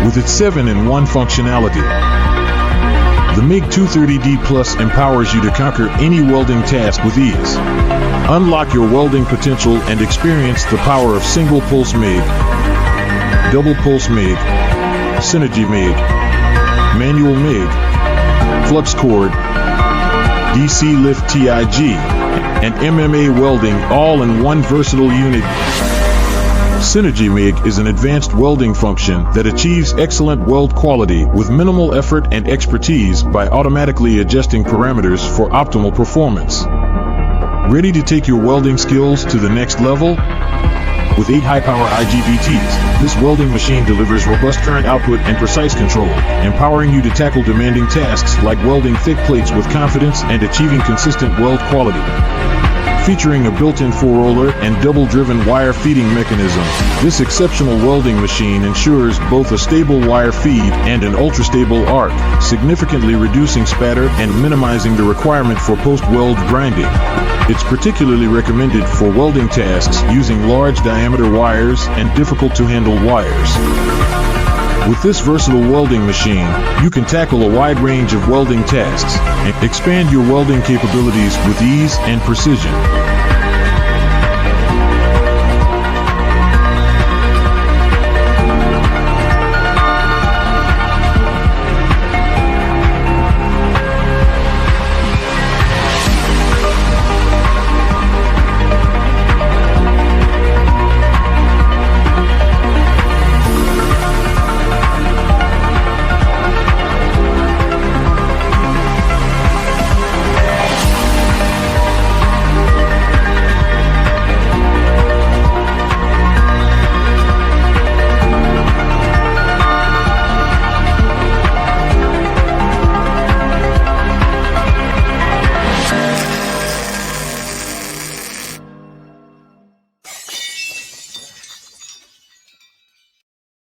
With its 7-in-1 functionality, the MIG-230D+ empowers you to conquer any welding task with ease. Unlock your welding potential and experience the power of single pulse MIG, double pulse MIG, Synergy MIG, manual MIG, flux cord, DC lift TIG, and MMA welding all in one versatile unit. Synergy MIG is an advanced welding function that achieves excellent weld quality with minimal effort and expertise by automatically adjusting parameters for optimal performance. Ready to take your welding skills to the next level? With 8 high-power IGBTs, this welding machine delivers robust current output and precise control, empowering you to tackle demanding tasks like welding thick plates with confidence and achieving consistent weld quality. Featuring a built-in 4-roller and double-driven wire feeding mechanism, this exceptional welding machine ensures both a stable wire feed and an ultra-stable arc, significantly reducing spatter and minimizing the requirement for post-weld grinding. It's particularly recommended for welding tasks using large diameter wires and difficult-to-handle wires. With this versatile welding machine, you can tackle a wide range of welding tasks and expand your welding capabilities with ease and precision.